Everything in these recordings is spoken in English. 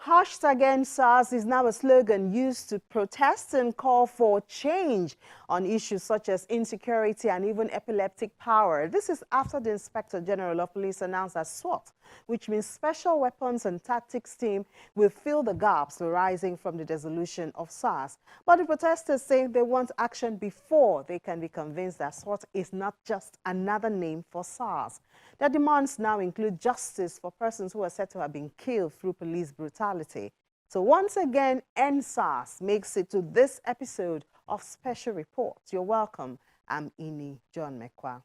#EndSARS is now a slogan used to protest and call for change on issues such as insecurity and even epileptic power. This is after the Inspector General of Police announced that SWAT, which means Special Weapons and Tactics Team, will fill the gaps arising from the dissolution of SARS. But the protesters say they want action before they can be convinced that SWAT is not just another name for SARS. Their demands now include justice for persons who are said to have been killed through police brutality. So once again, EndSARS makes it to this episode of Special Report. You're welcome. I'm Ini John Mekwa.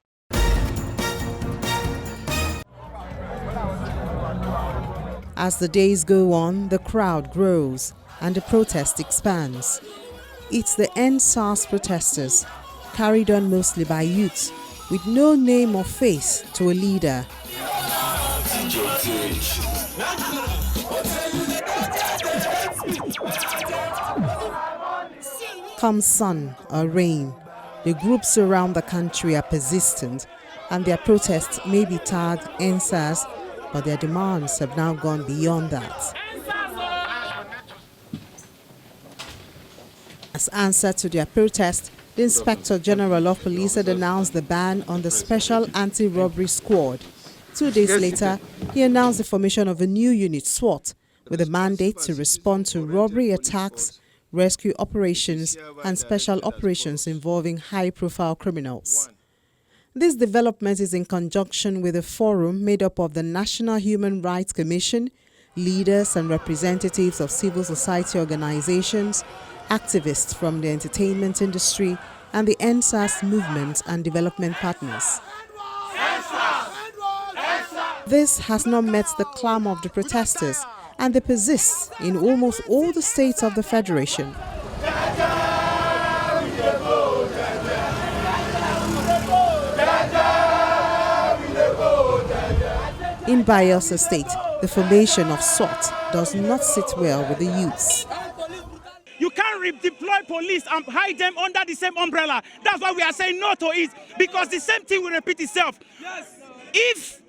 As the days go on, the crowd grows and the protest expands. It's the EndSARS protesters, carried on mostly by youths, with no name or face to a leader. Come sun or rain, the groups around the country are persistent, and their protests may be tagged EndSARS, but their demands have now gone beyond that. As answer to their protest, the Inspector General of Police had announced the ban on the Special Anti-Robbery Squad. 2 days later, he announced the formation of a new unit, SWAT, with a mandate to respond to robbery attacks, rescue operations, and special operations involving high-profile criminals. This development is in conjunction with a forum made up of the National Human Rights Commission, leaders and representatives of civil society organizations, activists from the entertainment industry, and the EndSARS movement and development partners. This has not met the clamor of the protesters, and they persist in almost all the states of the Federation. In Bayelsa State, the formation of SWAT does not sit well with the youths. You can't redeploy police and hide them under the same umbrella. That's why we are saying no to it, because the same thing will repeat itself. Yes.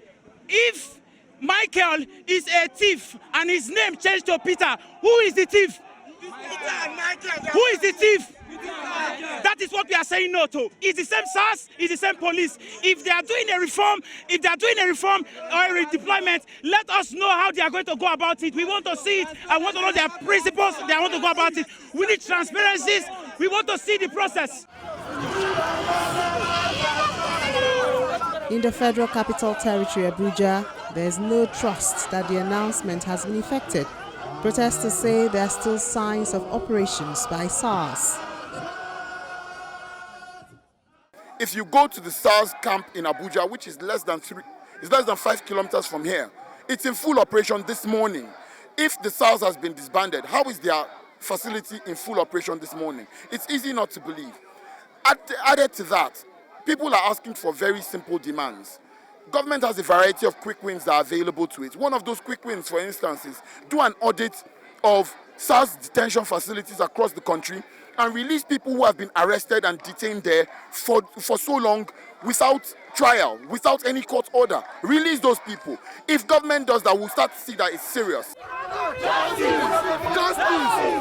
If Michael is a thief and his name changed to Peter, who is the thief? Who is the thief? That is what we are saying no to. It's the same SARS, it's the same police. If they are doing a reform, or a redeployment, let us know how they are going to go about it. We want to see it. I want to know their principles. They want to go about it. We need transparencies. We want to see the process. In the Federal Capital Territory, Abuja, there is no trust that the announcement has been effected. Protesters say there are still signs of operations by SARS. If you go to the SARS camp in Abuja, which is less than 5 kilometers from here, it's in full operation this morning. If the SARS has been disbanded, how is their facility in full operation this morning? It's easy not to believe. Added to that, people are asking for very simple demands. Government has a variety of quick wins that are available to it. One of those quick wins, for instance, is do an audit of SARS detention facilities across the country and release people who have been arrested and detained there for so long without trial, without any court order. Release those people. If government does that, we'll start to see that it's serious. Justice!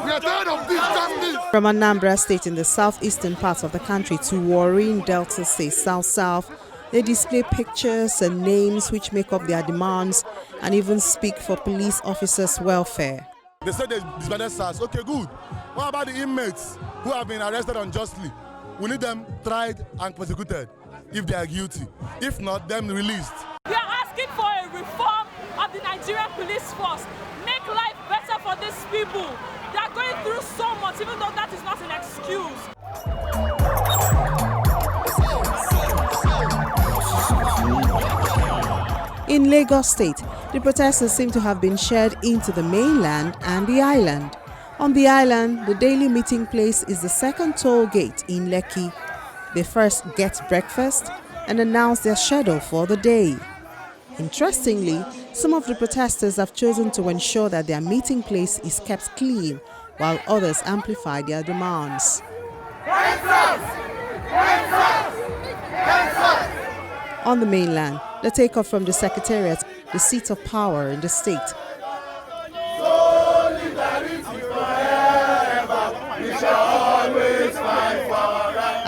We are tired of this justice! From Anambra State in the southeastern part of the country to Warri in Delta State, south, they display pictures and names which make up their demands and even speak for police officers' welfare. They said they disbanded SARS. Okay, good. What about the inmates who have been arrested unjustly? We need them tried and prosecuted if they are guilty. If not, them released. We are asking for a reform of the Nigerian police force. Make life better for these people. They are going through so much, even though that is not an excuse. In Lagos State, the protesters seem to have been shared into the mainland and the island. On the island, the daily meeting place is the second toll gate in Lekki. They first get breakfast and announce their schedule for the day. Interestingly, some of the protesters have chosen to ensure that their meeting place is kept clean, while others amplify their demands. On the mainland, the takeoff from the Secretariat, the seat of power in the state.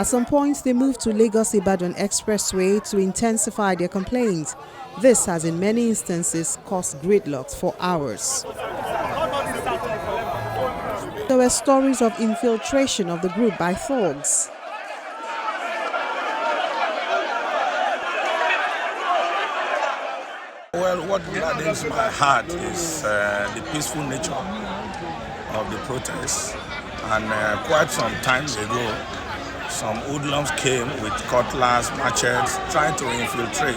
At some point, they moved to Lagos-Ibadan Expressway to intensify their complaints. This has in many instances caused gridlocks for hours. There were stories of infiltration of the group by thugs. Well, what gladdens my heart is the peaceful nature of the protests. And quite some time ago, some hoodlums came with cutlass, machetes, trying to infiltrate.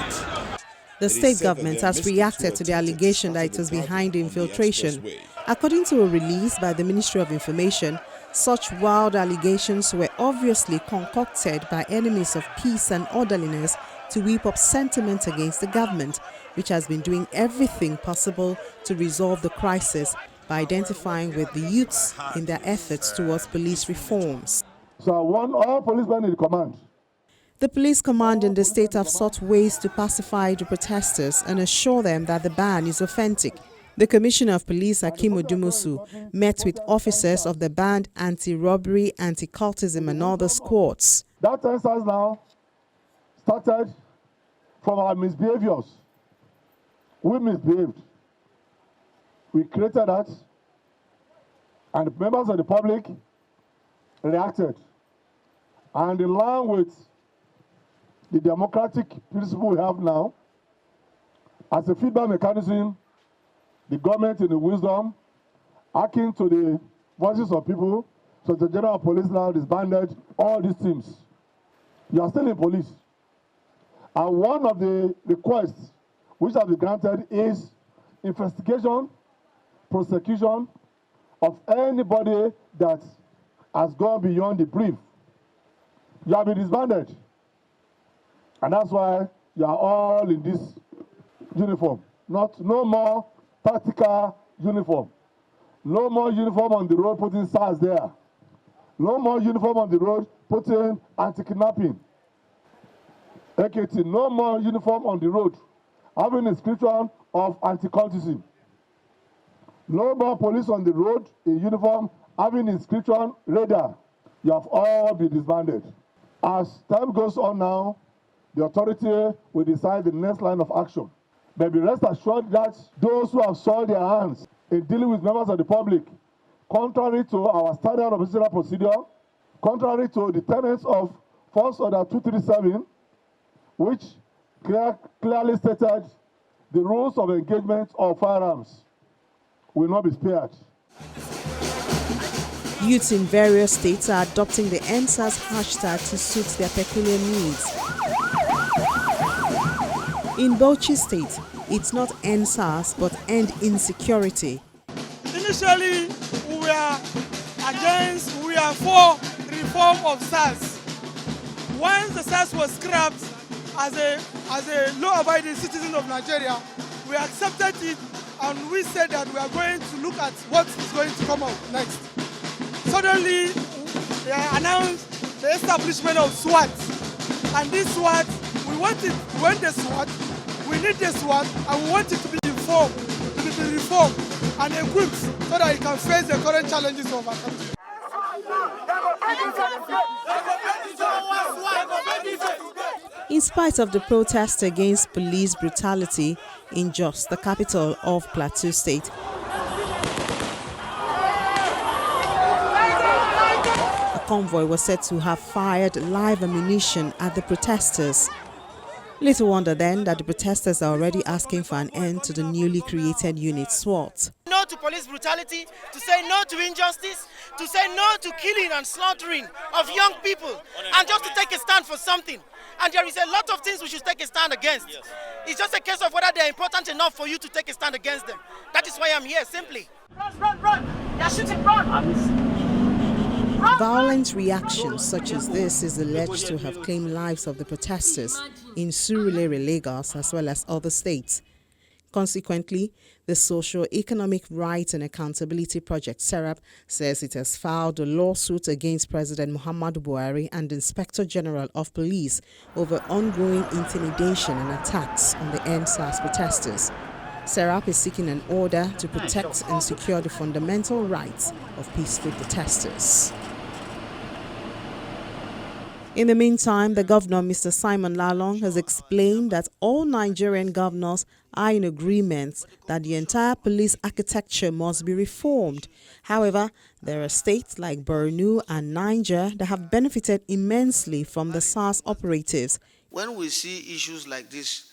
The state government has reacted to the allegation that it was behind the infiltration. According to a release by the Ministry of Information, such wild allegations were obviously concocted by enemies of peace and orderliness to whip up sentiment against the government, which has been doing everything possible to resolve the crisis by identifying with the youths in their efforts towards police reforms. So I want all policemen in command. The police command in the state have sought ways to pacify the protesters and assure them that the ban is authentic. The Commissioner of Police, Hakeem Odumusu, met with officers of the banned anti-robbery, anti-cultism and other squads. That exercise now started from our misbehaviors. We misbehaved. We created that, and the members of the public reacted. And in line with the democratic principle we have now, as a feedback mechanism, the government in the wisdom, acting to the voices of people, so the General Police now disbanded all these teams. You are still in police. And one of the requests which have been granted is investigation, prosecution of anybody that has gone beyond the brief. You have been disbanded. And that's why you are all in this uniform. No more tactical uniform. No more uniform on the road putting SARS there. No more uniform on the road putting anti-kidnapping. AKT, no more uniform on the road having inscription of anti-cultism. No more police on the road in uniform having inscription radar. You have all been disbanded. As time goes on now, the authority will decide the next line of action. But be rest assured that those who have soiled their hands in dealing with members of the public, contrary to our standard of procedural procedure, contrary to the tenets of First Order 237, which clearly stated the rules of engagement of firearms, will not be spared. Youths in various states are adopting the EndSARS hashtag to suit their peculiar needs. In Bauchi State, it's not EndSARS but End Insecurity. Initially, we are for reform of SARS. Once the SARS was scrapped as a law-abiding citizen of Nigeria, we accepted it and we said that we are going to look at what is going to come out next. Suddenly, they announced the establishment of SWAT. And this SWAT, we want the SWAT, we need the SWAT, and we want it to be informed, to be reformed and equipped so that it can face the current challenges of our country. In spite of the protest against police brutality in Jos, the capital of Plateau State, a convoy was said to have fired live ammunition at the protesters. Little wonder then that the protesters are already asking for an end to the newly created unit SWAT. No to police brutality, to say no to injustice, to say no to killing and slaughtering of young people, and just to take a stand for something. And there is a lot of things we should take a stand against. Yes. It's just a case of whether they're important enough for you to take a stand against them. That is why I'm here, simply. Run! They're shooting, run! Violent reactions such as this is alleged to have claimed lives of the protesters in Surulere, Lagos, as well as other states. Consequently, the Socio-Economic Rights and Accountability Project, SERAP, says it has filed a lawsuit against President Muhammadu Buhari and the Inspector General of Police over ongoing intimidation and attacks on the EndSARS protesters. SERAP is seeking an order to protect and secure the fundamental rights of peaceful protesters. In the meantime, the governor, Mr. Simon Lalong, has explained that all Nigerian governors are in agreement that the entire police architecture must be reformed. However, there are states like Borno and Niger that have benefited immensely from the SARS operatives. When we see issues like this,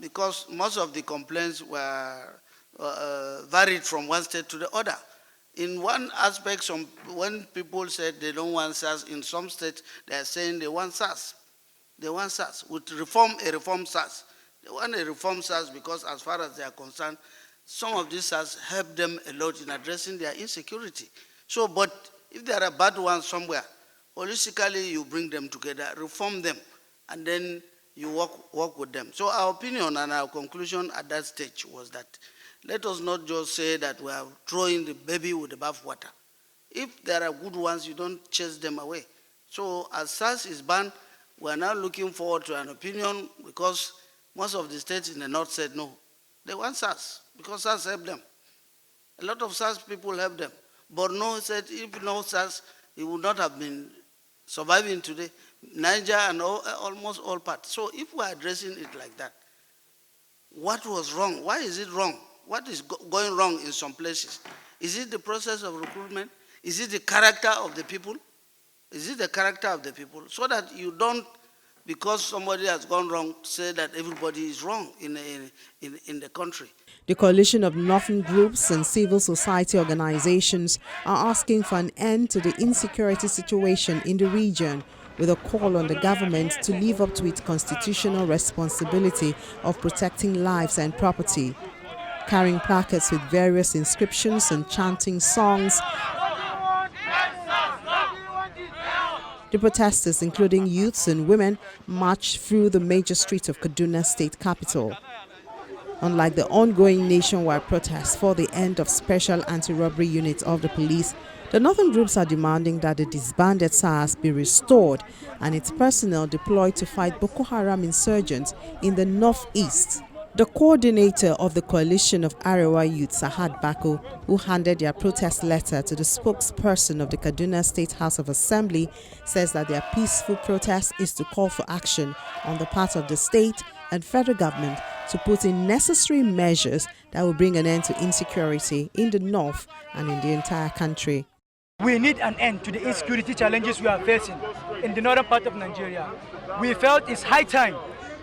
because most of the complaints were varied from one state to the other. In one aspect, when people said they don't want SARS, in some states they are saying they want SARS. They want SARS. With a reform SARS. They want a reform SARS because as far as they are concerned, some of these SARS help them a lot in addressing their insecurity. So, but if there are bad ones somewhere, holistically you bring them together, reform them, and then you work with them. So our opinion and our conclusion at that stage was that let us not just say that we are throwing the baby with the bathwater. If there are good ones, you don't chase them away. So as SARS is banned, we are now looking forward to an opinion because most of the states in the north said no. They want SARS because SARS helped them. A lot of SARS people helped them. Borno said if no SARS, he would not have been surviving today. Niger and almost all parts. So if we are addressing it like that, what was wrong? Why is it wrong? What is going wrong in some places? Is it the process of recruitment? Is it the character of the people? Is it the character of the people? So that you don't, because somebody has gone wrong, say that everybody is wrong in the country. The coalition of northern groups and civil society organizations are asking for an end to the insecurity situation in the region, with a call on the government to live up to its constitutional responsibility of protecting lives and property. Carrying placards with various inscriptions and chanting songs, the protesters, including youths and women, marched through the major streets of Kaduna state capital. Unlike the ongoing nationwide protests for the end of special anti-robbery units of the police, the northern groups are demanding that the disbanded SARS be restored and its personnel deployed to fight Boko Haram insurgents in the northeast. The coordinator of the coalition of Arewa youth, Sahad Bako, who handed their protest letter to the spokesperson of the Kaduna State House of Assembly, says that their peaceful protest is to call for action on the part of the state and federal government to put in necessary measures that will bring an end to insecurity in the north and in the entire country. We need an end to the insecurity challenges we are facing in the northern part of Nigeria. We felt it's high time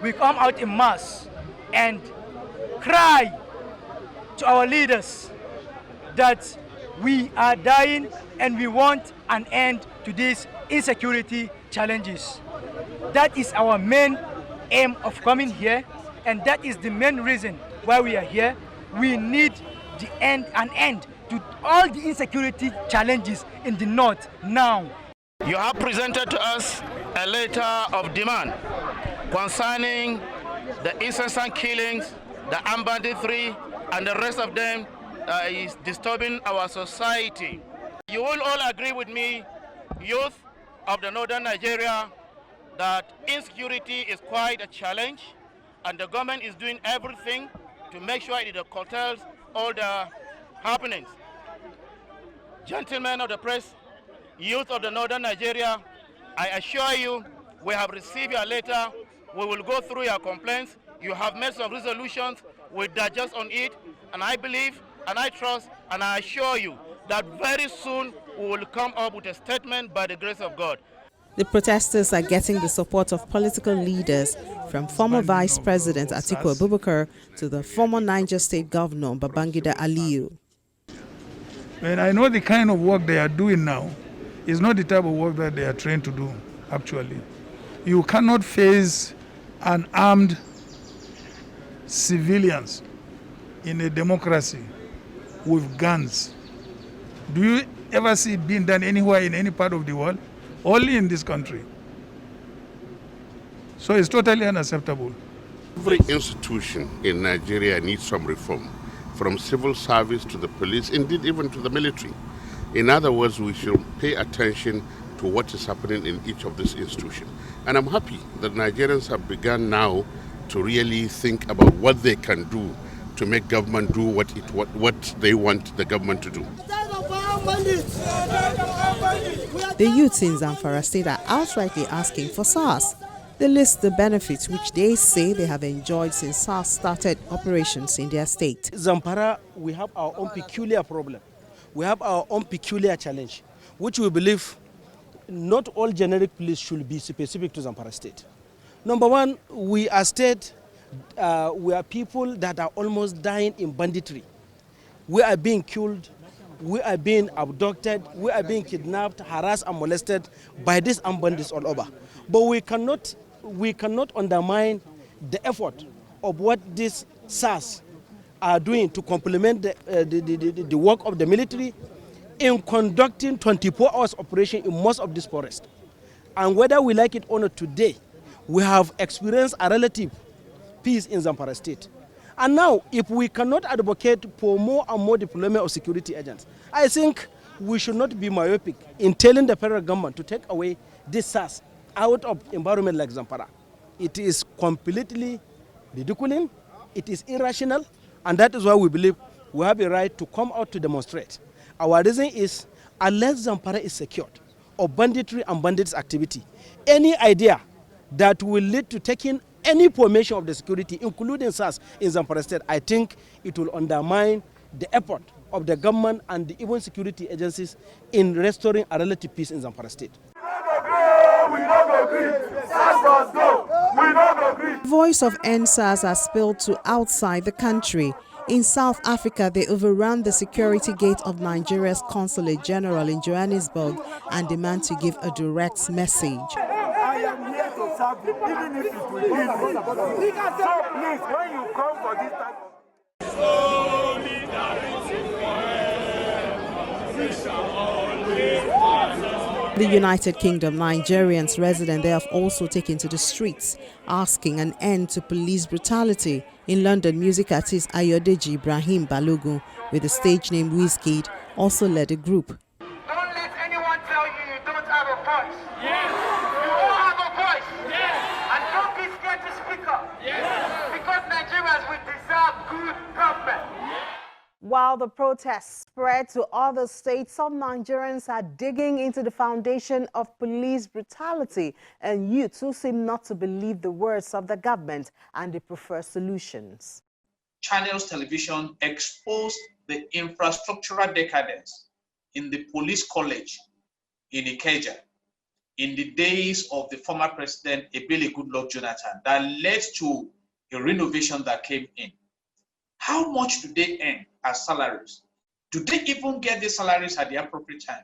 we come out in mass and cry to our leaders that we are dying and we want an end to these insecurity challenges. That is our main aim of coming here, and that is the main reason why we are here. We need an end to all the insecurity challenges in the north now. You have presented to us a letter of demand concerning the incessant killings, the armed banditry, and the rest of them is disturbing our society. You will all agree with me, youth of the northern Nigeria, that insecurity is quite a challenge, and the government is doing everything to make sure it curtails all the happenings. Gentlemen of the press, youth of the northern Nigeria, I assure you, we have received your letter. We will go through your complaints. You have made some resolutions. We digest on it. And I believe, and I trust, and I assure you that very soon we will come up with a statement by the grace of God. The protesters are getting the support of political leaders, from former Vice President Atiku Abubakar to the former Niger State Governor Babangida Aliyu. And I know the kind of work they are doing now is not the type of work that they are trained to do, actually. You cannot face an armed civilians in a democracy with guns. Do you ever see it being done anywhere in any part of the world? Only in this country. So it's totally unacceptable. Every institution in Nigeria needs some reform, from civil service to the police, indeed even to the military. In other words, we should pay attention to what is happening in each of these institutions. And I'm happy that Nigerians have begun now to really think about what they can do to make government do what they want the government to do. The youths in Zamfara State are outrightly asking for SARS. They list the benefits which they say they have enjoyed since SARS started operations in their state. Zamfara, we have our own peculiar problem. We have our own peculiar challenge, which we believe not all generic police should be specific to Zamfara State. Number one, we are state, we are people that are almost dying in banditry. We are being killed, we are being abducted, we are being kidnapped, harassed and molested by these armed bandits all over. But we cannot undermine the effort of what these SARS are doing to complement the work of the military in conducting 24 hours operation in most of this forest. And whether we like it or not today, we have experienced a relative peace in Zamfara State. And now, if we cannot advocate for more and more deployment of security agents, I think we should not be myopic in telling the federal government to take away this SARS out of environment like Zamfara. It is completely ridiculous, it is irrational, and that is why we believe we have a right to come out to demonstrate. Our reason is, unless Zamfara is secured of banditry and bandits activity, any idea that will lead to taking any formation of the security, including SARS in Zamfara State, I think it will undermine the effort of the government and the even security agencies in restoring a relative peace in Zamfara State. The voice of NSAS has spilled to outside the country. In South Africa, they overran the security gate of Nigeria's Consulate General in Johannesburg and demand to give a direct message. I am here to serve you, even if it will kill me. So please, when you come for this type of... The United Kingdom Nigerians resident there have also taken to the streets, asking an end to police brutality. In London, music artist Ayodeji Ibrahim Balogun, with the stage name Wizkid, also led the group. Don't let anyone tell you you don't have a voice. Yes. You all have a voice. Yes. And don't be scared to speak up. Yes. Because Nigerians will deserve good government. While the protests spread to other states, some Nigerians are digging into the foundation of police brutality, and youths who seem not to believe the words of the government and they prefer solutions. Channels Television exposed the infrastructural decadence in the police college in Ikeja in the days of the former president Ebele Goodluck Jonathan that led to a renovation that came in. How much do they earn as salaries? Do they even get the salaries at the appropriate time?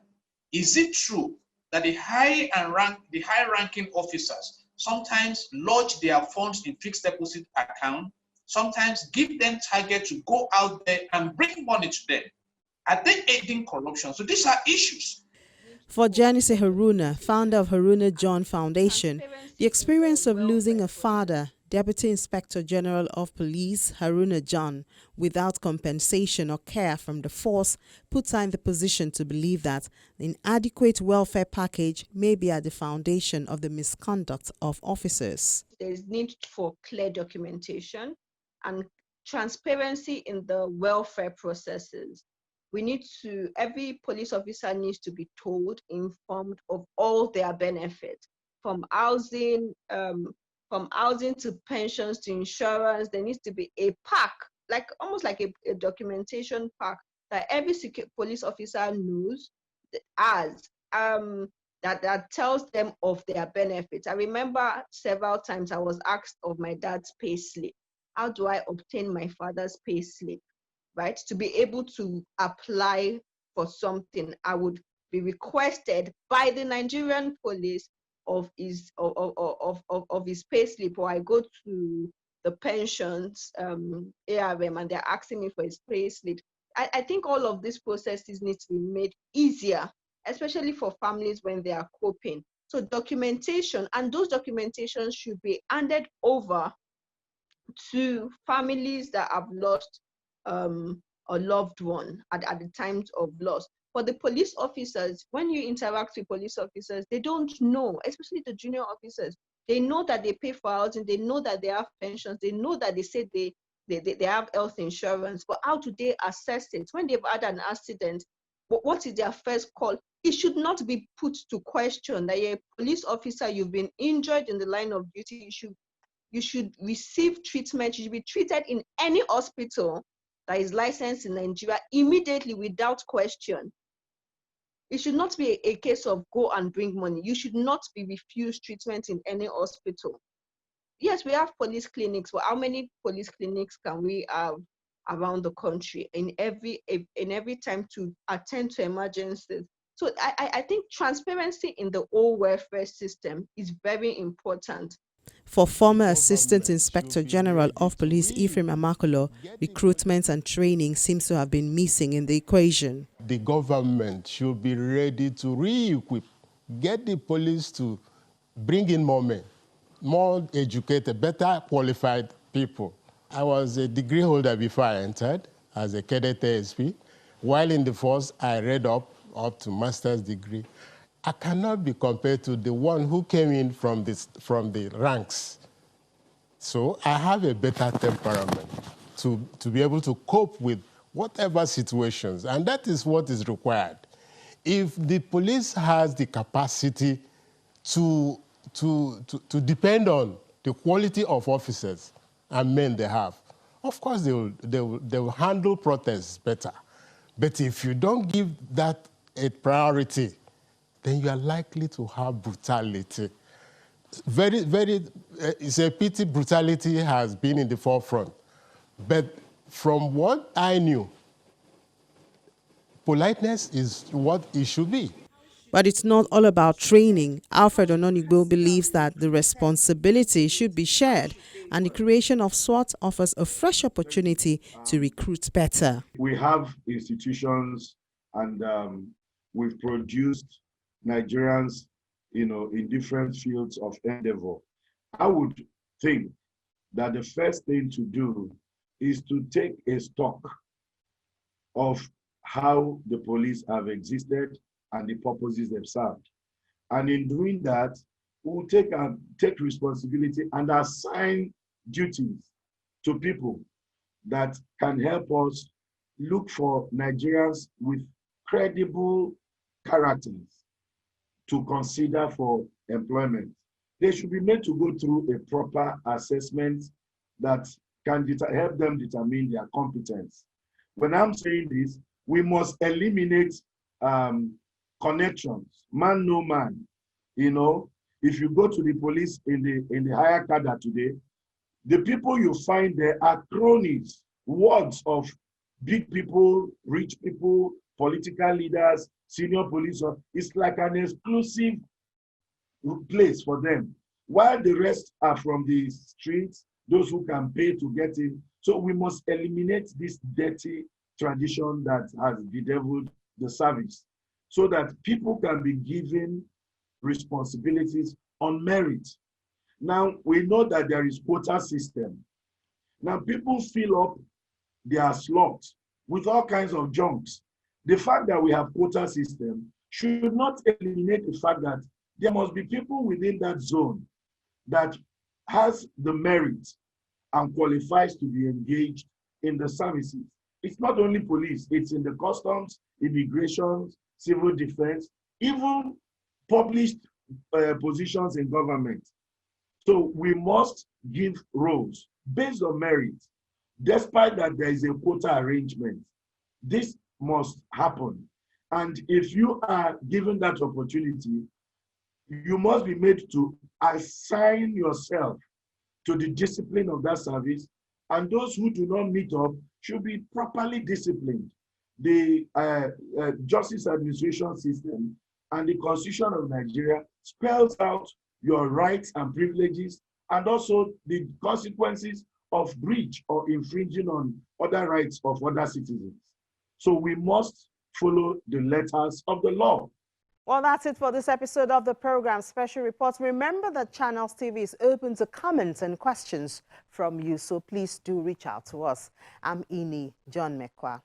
Is it true that the high-ranking officers sometimes lodge their funds in fixed deposit account, sometimes give them target to go out there and bring money to them? Are they aiding corruption? So these are issues. For Janice Haruna, founder of Haruna John Foundation, the experience of losing a father, Deputy Inspector General of Police Haruna John, without compensation or care from the force, puts her in the position to believe that the inadequate welfare package may be at the foundation of the misconduct of officers. There is need for clear documentation and transparency in the welfare processes. Every police officer needs to be told, informed of all their benefits, from housing to pensions to insurance. There needs to be a pack, almost like a documentation pack that every police officer knows that tells them of their benefits. I remember several times I was asked of my dad's pay slip. How do I obtain my father's pay slip? Right? To be able to apply for something, I would be requested by the Nigerian police of his payslip, or I go to the pensions ARM and they're asking me for his payslip. I think all of these processes need to be made easier, especially for families when they are coping. So documentation, and those documentations should be handed over to families that have lost a loved one at the times of loss. For the police officers, when you interact with police officers, they don't know, especially the junior officers. They know that they pay for housing, they know that they have pensions, they know that they say they have health insurance, but how do they assess it? When they've had an accident, what is their first call? It should not be put to question that you're a police officer, you've been injured in the line of duty, you should receive treatment, you should be treated in any hospital that is licensed in Nigeria immediately without question. It should not be a case of go and bring money. You should not be refused treatment in any hospital. Yes, we have police clinics, but how many police clinics can we have around the country in every time to attend to emergencies? So I think transparency in the whole welfare system is very important. For former Assistant Inspector General of Police Ephraim Amakolo, recruitment and training seems to have been missing in the equation. The government should be ready to re-equip, get the police to bring in more men, more educated, better qualified people. I was a degree holder before I entered as a cadet ASP. While in the force, I read up to master's degree. I cannot be compared to the one who came in from the ranks. So I have a better temperament to be able to cope with whatever situations, and that is what is required. If the police has the capacity to depend on the quality of officers and men they have, of course they will handle protests better. But if you don't give that a priority, then you are likely to have brutality. It's a pity brutality has been in the forefront. But from what I knew, politeness is what it should be. But it's not all about training. Alfred Ononigbo believes that the responsibility should be shared, and the creation of SWAT offers a fresh opportunity to recruit better. We have institutions, and we've produced Nigerians, in different fields of endeavor. I would think that the first thing to do is to take a stock of how the police have existed and the purposes they've served. And in doing that, we'll take responsibility and assign duties to people that can help us look for Nigerians with credible characters to consider for employment. They should be made to go through a proper assessment that can help them determine their competence. When I'm saying this, we must eliminate connections, man no man. If you go to the police in the higher cadre today, the people you find there are cronies, wards of big people, rich people, political leaders, senior police. It's like an exclusive place for them, while the rest are from the streets, those who can pay to get in. So we must eliminate this dirty tradition that has bedeviled the service, so that people can be given responsibilities on merit. Now, we know that there is quota system. Now, people fill up their slots with all kinds of junks. The fact that we have quota system should not eliminate the fact that there must be people within that zone that has the merit and qualifies to be engaged in the services. It's not only police, it's in the customs, immigration, civil defense, even published positions in government. So we must give roles based on merit, despite that there is a quota arrangement. This must happen. And if you are given that opportunity, you must be made to assign yourself to the discipline of that service, and those who do not meet up should be properly disciplined. The justice administration system and the Constitution of Nigeria spells out your rights and privileges, and also the consequences of breach or infringing on other rights of other citizens. So we must follow the letters of the law. Well, that's it for this episode of the program Special Reports. Remember that Channels TV is open to comments and questions from you, so please do reach out to us. I'm Ini John Mekwa.